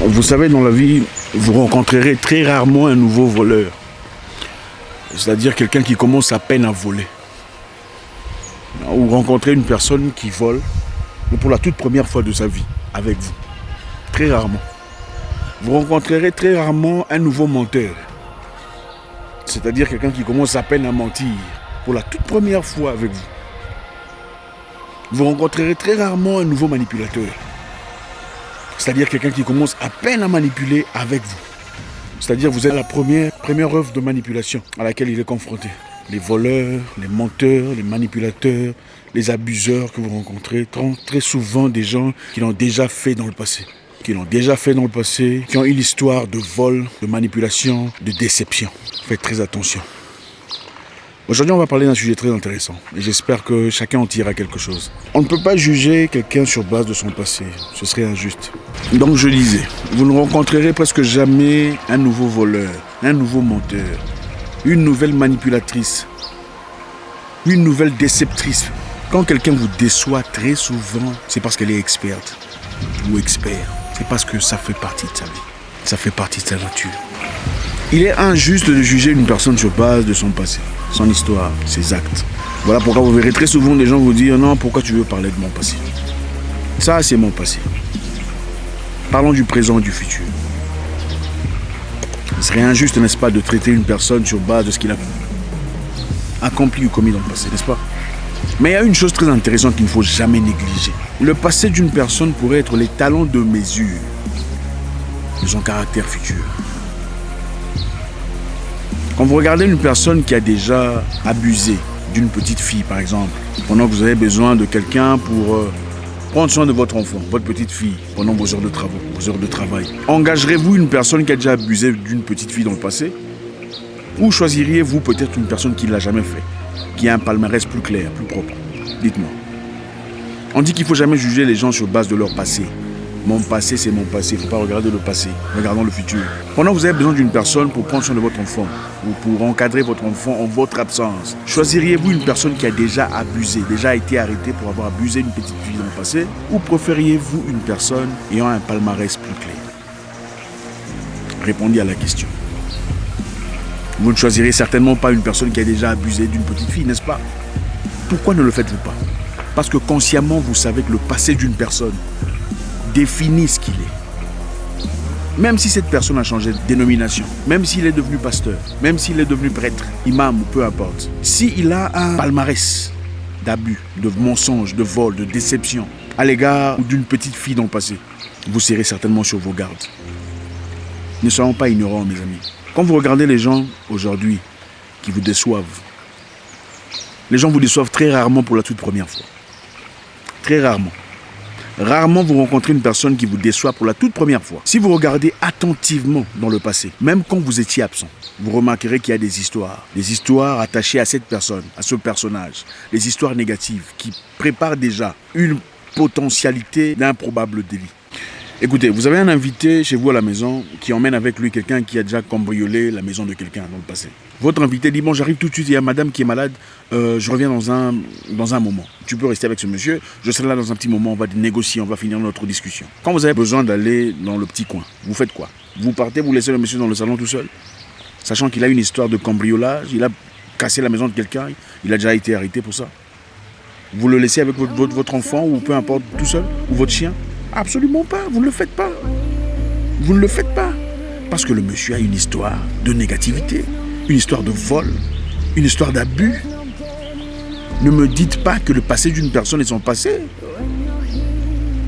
Vous savez, dans la vie, vous rencontrerez très rarement un nouveau voleur. C'est-à-dire quelqu'un qui commence à peine à voler. Ou rencontrer une personne qui vole, mais pour la toute première fois de sa vie, avec vous. Très rarement. Vous rencontrerez très rarement un nouveau menteur. C'est-à-dire quelqu'un qui commence à peine à mentir, pour la toute première fois avec vous. Vous rencontrerez très rarement un nouveau manipulateur. C'est-à-dire quelqu'un qui commence à peine à manipuler avec vous. C'est-à-dire vous êtes la première œuvre de manipulation à laquelle il est confronté. Les voleurs, les menteurs, les manipulateurs, les abuseurs que vous rencontrez, très souvent des gens qui l'ont déjà fait dans le passé. Qui ont une histoire de vol, de manipulation, de déception. Faites très attention. Aujourd'hui, on va parler d'un sujet très intéressant et j'espère que chacun en tirera quelque chose. On ne peut pas juger quelqu'un sur base de son passé, ce serait injuste. Donc je disais, vous ne rencontrerez presque jamais un nouveau voleur, un nouveau menteur, une nouvelle manipulatrice, une nouvelle déceptrice. Quand quelqu'un vous déçoit très souvent, c'est parce qu'elle est experte ou expert. C'est parce que ça fait partie de sa vie, ça fait partie de sa nature. Il est injuste de juger une personne sur base de son passé, son histoire, ses actes. Voilà pourquoi vous verrez très souvent des gens vous dire « Non, pourquoi tu veux parler de mon passé ?» Ça, c'est mon passé. Parlons du présent et du futur. Ce serait injuste, n'est-ce pas, de traiter une personne sur base de ce qu'il a accompli ou commis dans le passé, n'est-ce pas? Mais il y a une chose très intéressante qu'il ne faut jamais négliger. Le passé d'une personne pourrait être les talons de mesure de son caractère futur. Quand vous regardez une personne qui a déjà abusé d'une petite fille, par exemple, pendant que vous avez besoin de quelqu'un pour prendre soin de votre enfant, votre petite fille, pendant vos heures de travaux, vos heures de travail, engagerez-vous une personne qui a déjà abusé d'une petite fille dans le passé? Ou choisiriez-vous peut-être une personne qui ne l'a jamais fait, qui a un palmarès plus clair, plus propre? Dites-moi. On dit qu'il ne faut jamais juger les gens sur base de leur passé. Mon passé, c'est mon passé. Il ne faut pas regarder le passé. Regardons le futur. Pendant que vous avez besoin d'une personne pour prendre soin de votre enfant ou pour encadrer votre enfant en votre absence, choisiriez-vous une personne qui a déjà abusé, déjà été arrêtée pour avoir abusé d'une petite fille dans le passé, ou préfériez-vous une personne ayant un palmarès plus clair? Répondez à la question. Vous ne choisirez certainement pas une personne qui a déjà abusé d'une petite fille, n'est-ce pas? Pourquoi ne le faites-vous pas? Parce que consciemment, vous savez que le passé d'une personne définit ce qu'il est. Même si cette personne a changé de dénomination, même s'il est devenu pasteur, même s'il est devenu prêtre, imam ou peu importe, s'il a un palmarès d'abus, de mensonges, de vol, de déception à l'égard d'une petite fille dans le passé, vous serez certainement sur vos gardes. Ne soyons pas ignorants, mes amis. Quand vous regardez les gens aujourd'hui qui vous déçoivent, les gens vous déçoivent très rarement pour la toute première fois. Très rarement. Rarement vous rencontrez une personne qui vous déçoit pour la toute première fois. Si vous regardez attentivement dans le passé, même quand vous étiez absent, vous remarquerez qu'il y a des histoires attachées à cette personne, à ce personnage, des histoires négatives qui préparent déjà une potentialité d'un probable délit. Écoutez, vous avez un invité chez vous à la maison qui emmène avec lui quelqu'un qui a déjà cambriolé la maison de quelqu'un dans le passé. Votre invité dit « Bon, j'arrive tout de suite, il y a madame qui est malade, je reviens dans un moment. Tu peux rester avec ce monsieur, je serai là dans un petit moment, on va négocier, on va finir notre discussion. » Quand vous avez besoin d'aller dans le petit coin, vous faites quoi? Vous partez, vous laissez le monsieur dans le salon tout seul, sachant qu'il a une histoire de cambriolage, il a cassé la maison de quelqu'un, il a déjà été arrêté pour ça. Vous le laissez avec votre enfant ou peu importe, tout seul, ou votre chien? Absolument pas, vous ne le faites pas. Vous ne le faites pas. Parce que le monsieur a une histoire de négativité, une histoire de vol, une histoire d'abus. Ne me dites pas que le passé d'une personne est son passé.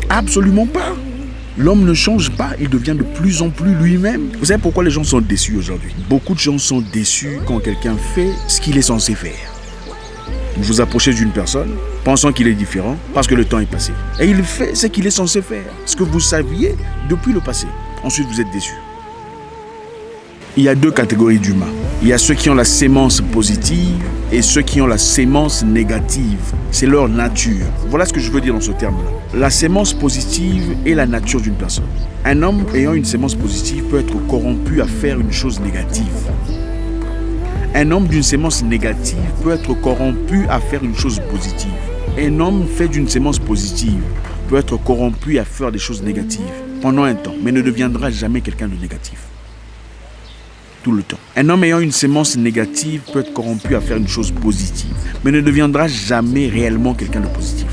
Absolument pas. L'homme ne change pas, il devient de plus en plus lui-même. Vous savez pourquoi les gens sont déçus aujourd'hui? Beaucoup de gens sont déçus quand quelqu'un fait ce qu'il est censé faire. Vous vous approchez d'une personne, pensant qu'il est différent, parce que le temps est passé. Et il fait ce qu'il est censé faire, ce que vous saviez depuis le passé. Ensuite, vous êtes déçu. Il y a deux catégories d'humains. Il y a ceux qui ont la sémence positive et ceux qui ont la sémence négative. C'est leur nature. Voilà ce que je veux dire dans ce terme-là. La sémence positive est la nature d'une personne. Un homme ayant une sémence positive peut être corrompu à faire une chose négative. Un homme d'une sémence négative peut être corrompu à faire une chose positive. Un homme fait d'une sémence positive peut être corrompu à faire des choses négatives. pendant un temps, mais ne deviendra jamais quelqu'un de négatif. Tout le temps. Un homme ayant une sémence négative peut être corrompu à faire une chose positive, mais ne deviendra jamais réellement quelqu'un de positif.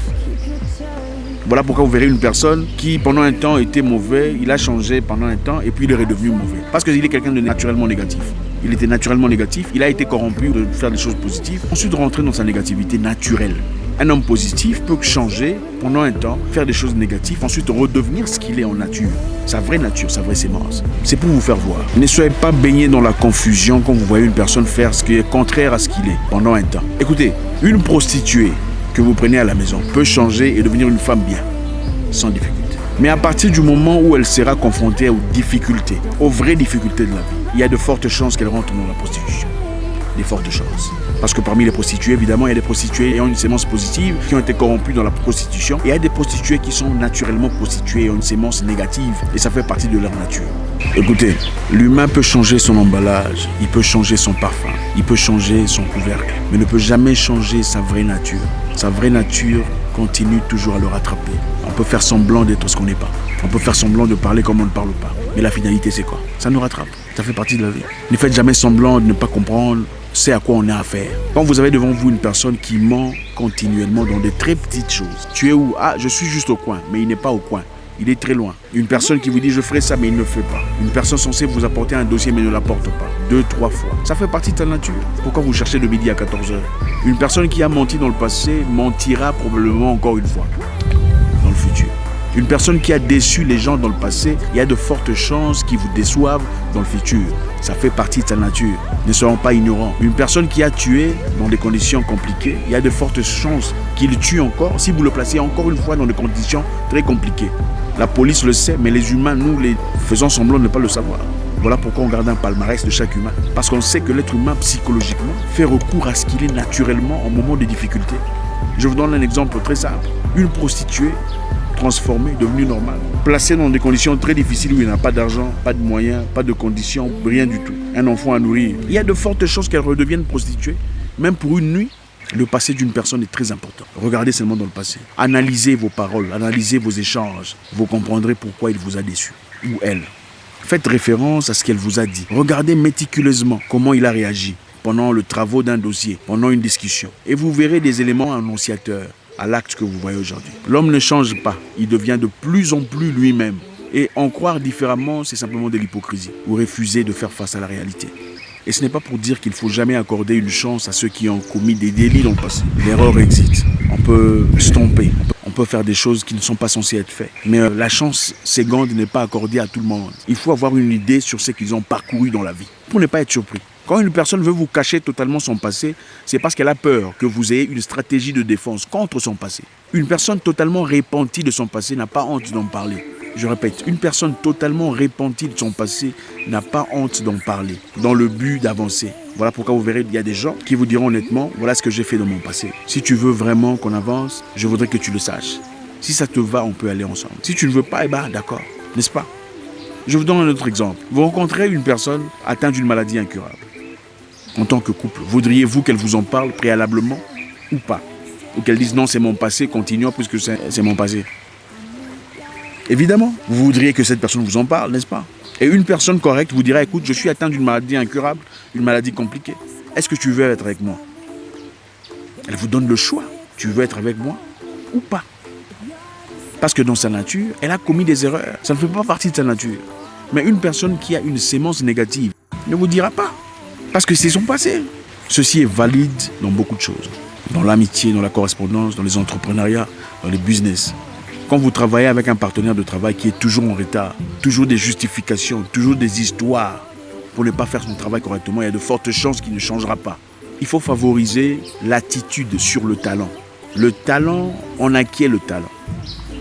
Voilà pourquoi vous verrez une personne qui pendant un temps était mauvais, il a changé pendant un temps et puis il est redevenu mauvais. Parce qu'il est quelqu'un de naturellement négatif. Il était naturellement négatif, il a été corrompu de faire des choses positives, ensuite rentrer dans sa négativité naturelle. Un homme positif peut changer pendant un temps, faire des choses négatives, ensuite redevenir ce qu'il est en nature. Sa vraie nature, sa vraie sémence. C'est pour vous faire voir. Ne soyez pas baigné dans la confusion quand vous voyez une personne faire ce qui est contraire à ce qu'il est pendant un temps. Écoutez, une prostituée que vous prenez à la maison peut changer et devenir une femme bien, sans difficulté. Mais à partir du moment où elle sera confrontée aux difficultés, aux vraies difficultés de la vie, il y a de fortes chances qu'elle rentre dans la prostitution. Des fortes chances. Parce que parmi les prostituées, évidemment, il y a des prostituées ayant une sémence positive qui ont été corrompues dans la prostitution. Et il y a des prostituées qui sont naturellement prostituées et ont une sémence négative. Et ça fait partie de leur nature. Écoutez, l'humain peut changer son emballage, il peut changer son parfum, il peut changer son couvercle, mais ne peut jamais changer sa vraie nature. Sa vraie nature continue toujours à le rattraper. On peut faire semblant d'être ce qu'on n'est pas. On peut faire semblant de parler comme on ne parle pas. Mais la finalité, c'est quoi? Ça nous rattrape. Ça fait partie de la vie. Ne faites jamais semblant de ne pas comprendre. C'est à quoi on a affaire. Quand vous avez devant vous une personne qui ment continuellement dans des très petites choses. Tu es où? Ah, je suis juste au coin. Mais il n'est pas au coin. Il est très loin. Une personne qui vous dit je ferai ça mais il ne fait pas. Une personne censée vous apporter un dossier mais ne l'apporte pas. 2, 3 fois. Ça fait partie de ta nature. Pourquoi vous cherchez de midi à 14h? Une personne qui a menti dans le passé mentira probablement encore une fois dans le futur. Une personne qui a déçu les gens dans le passé, il y a de fortes chances qu'ils vous déçoivent dans le futur. Ça fait partie de sa nature. Ne soyons pas ignorants. Une personne qui a tué dans des conditions compliquées, il y a de fortes chances qu'il tue encore si vous le placez encore une fois dans des conditions très compliquées. La police le sait, mais les humains, nous, les faisons semblant de ne pas le savoir. Voilà pourquoi on garde un palmarès de chaque humain. Parce qu'on sait que l'être humain, psychologiquement, fait recours à ce qu'il est naturellement en moment de difficulté. Je vous donne un exemple très simple. Une prostituée transformée, devenue normale, placée dans des conditions très difficiles où il n'a pas d'argent, pas de moyens, pas de conditions, rien du tout. Un enfant à nourrir. Il y a de fortes chances qu'elle redevienne prostituée, même pour une nuit. Le passé d'une personne est très important. Regardez seulement dans le passé. Analysez vos paroles, analysez vos échanges. Vous comprendrez pourquoi il vous a déçu, ou elle. Faites référence à ce qu'elle vous a dit. Regardez méticuleusement comment il a réagi pendant le travail d'un dossier, pendant une discussion. Et vous verrez des éléments annonciateurs à l'acte que vous voyez aujourd'hui. L'homme ne change pas, il devient de plus en plus lui-même. Et en croire différemment, c'est simplement de l'hypocrisie. Vous refusez de faire face à la réalité. Et ce n'est pas pour dire qu'il ne faut jamais accorder une chance à ceux qui ont commis des délits dans le passé. L'erreur existe. On peut estomper. On peut faire des choses qui ne sont pas censées être faites. Mais la chance seconde n'est pas accordée à tout le monde. Il faut avoir une idée sur ce qu'ils ont parcouru dans la vie pour ne pas être surpris. Quand une personne veut vous cacher totalement son passé, c'est parce qu'elle a peur que vous ayez une stratégie de défense contre son passé. Une personne totalement repentie de son passé n'a pas honte d'en parler. Je répète, une personne totalement repentie de son passé n'a pas honte d'en parler, dans le but d'avancer. Voilà pourquoi vous verrez, il y a des gens qui vous diront honnêtement, voilà ce que j'ai fait dans mon passé. Si tu veux vraiment qu'on avance, je voudrais que tu le saches. Si ça te va, on peut aller ensemble. Si tu ne veux pas, eh ben d'accord, n'est-ce pas? Je vous donne un autre exemple. Vous rencontrez une personne atteinte d'une maladie incurable. En tant que couple, voudriez-vous qu'elle vous en parle préalablement ou pas? Ou qu'elle dise non, c'est mon passé, continuons puisque c'est mon passé. Évidemment, vous voudriez que cette personne vous en parle, n'est-ce pas? Et une personne correcte vous dira, écoute, je suis atteint d'une maladie incurable, une maladie compliquée. Est-ce que tu veux être avec moi? Elle vous donne le choix. Tu veux être avec moi ou pas? Parce que dans sa nature, elle a commis des erreurs. Ça ne fait pas partie de sa nature. Mais une personne qui a une sémence négative ne vous dira pas. Parce que c'est son passé. Ceci est valide dans beaucoup de choses. Dans l'amitié, dans la correspondance, dans les entrepreneuriats, dans les business. Quand vous travaillez avec un partenaire de travail qui est toujours en retard, toujours des justifications, toujours des histoires pour ne pas faire son travail correctement, il y a de fortes chances qu'il ne changera pas. Il faut favoriser l'attitude sur le talent. Le talent, on acquiert le talent.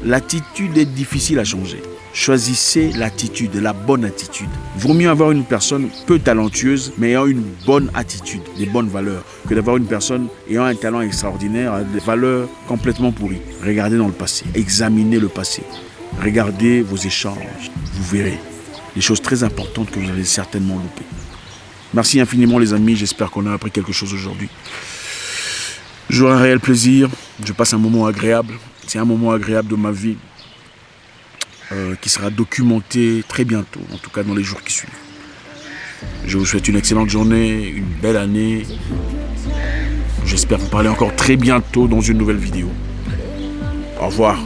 L'attitude est difficile à changer. Choisissez l'attitude, la bonne attitude. Vaut mieux avoir une personne peu talentueuse, mais ayant une bonne attitude, des bonnes valeurs, que d'avoir une personne ayant un talent extraordinaire, avec des valeurs complètement pourries. Regardez dans le passé, examinez le passé. Regardez vos échanges, vous verrez des choses très importantes que vous allez certainement louper. Merci infiniment les amis, j'espère qu'on a appris quelque chose aujourd'hui. J'aurai un réel plaisir, je passe un moment agréable. C'est un moment agréable de ma vie. qui sera documenté très bientôt, en tout cas dans les jours qui suivent. Je vous souhaite une excellente journée, une belle année. J'espère vous parler encore très bientôt dans une nouvelle vidéo. Au revoir.